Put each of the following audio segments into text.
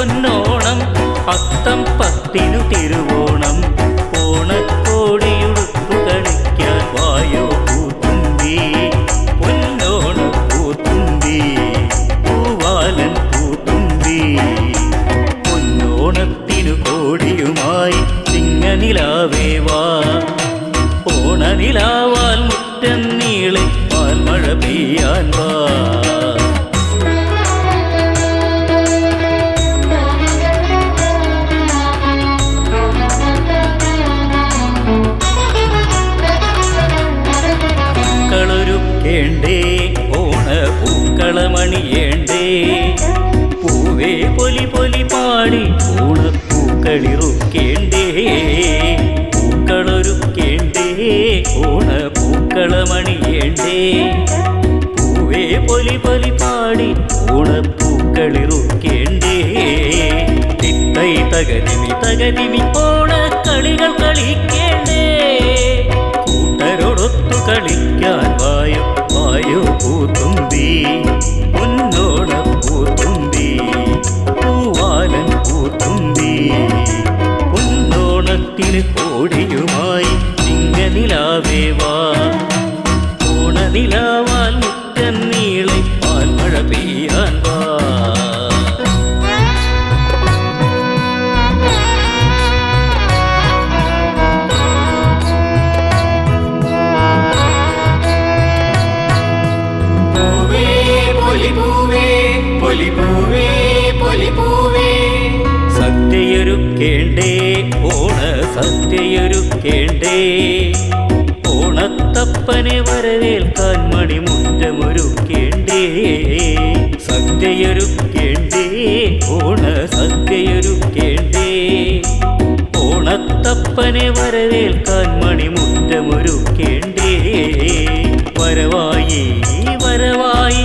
പൊന്നോണം അത്തം പത്തിനു തിരുവോണം ഓണക്കോടിയുടുത്തു കളിക്കാൻ വായോ പൂത്തുമ്പി പൊന്നോണ പൂത്തുമ്പി പൂവാലൻ പൂത്തുമ്പി പൊന്നോണത്തിനു കോടിയുമായി ചിങ്ങനിലാവേ വാ ഓണനിലാവാൽ മുറ്റം നീളെ പാൽമഴ പെയ്യാൻ വാ േണ്ടേ ഓണ പൂക്കളമണിയേണ്ടേ പൂവേ പൊലി പൊലി പാടി ഓണപ്പൂക്കളിറുക്കേണ്ടേ പൂക്കളൊരുക്കേണ്ടേ ഓണ പൂക്കളമണിയേണ്ടേ പൂവേ പൊലി പൊലി പാടി ഓണപ്പൂക്കളിറുക്കേണ്ടേ തിത്തൈ തകതിമി ഓണക്കളികൾ കളിക്കേണ്ടേ കൂട്ടരോടൊത്തു കളിക്കാൻ വായോ വായോ പൂത്തുമ്പി പൊന്നോണ പൂത്തുമ്പി പൂവാലൻ പൂത്തുമ്പി പൊന്നോണത്തിന് കോടിയുമായി ചിങ്ങനിലാവേ വാ ഓണനിലാവാൽ മുറ്റം നീളെ പാൽമഴ പെയ്യാൻ വാ സദ്യയൊരുക്കേണ്ടേ ഓണ സദ്യയൊരുക്കേണ്ടേ ഓണത്തപ്പനെ വരവേൽക്കാൻ മണിമുറ്റമൊരുക്കേണ്ടേ സദ്യയൊരുക്കേണ്ടേ ഓണ സദ്യയൊരുക്കേണ്ടേ ഓണത്തപ്പനെ വരവേൽക്കാൻ മണിമുറ്റമൊരുക്കേണ്ടേ വരവായി വരവായി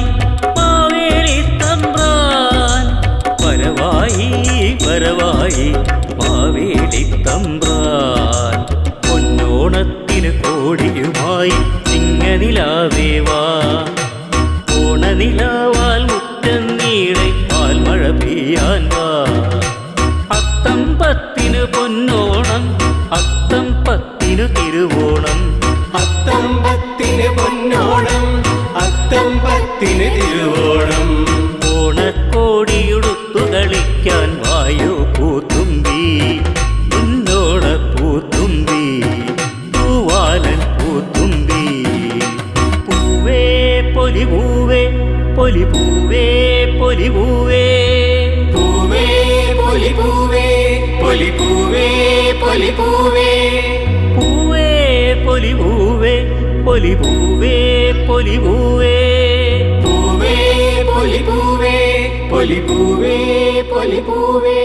വരവായി മാവേലി തമ്പ്രാൻ പൊന്നോണത്തിന് കോടിയുമായി ചിങ്ങനിലാവേ വാ ഓണനിലാവാൽ മുറ്റം നീളെ പാൽമഴ പെയ്യാൻ വാ അത്തം പത്തിനു പൊന്നോണം അത്തം പത്തിനു തിരുവോണം അത്തം പത്തിന് പൊന്നോണം അത്തം പത്തിന് തിരുവോണം ഓണക്കോടിയുടുത്തു കളിക്കാൻ വായോ പൂത്തുമ്പി പൊന്നോണ പൂത്തുമ്പി പൂവാലൻ പൂത്തുമ്പി പൂവേ പൊലി പൂവേ പൊലി പൂവേ പൊലി പൂവേ പൂവേ പൊലി പൂവേ പൊലി പൂവേ പൊലി പൂവേ പൂവേ പൊലി പൂവേ പൊലി പൂവേ പൊലി പൂവേ പൂവേ പൊലി പൂവേ പൊലി പൂവേ പൊലി പൂവേ.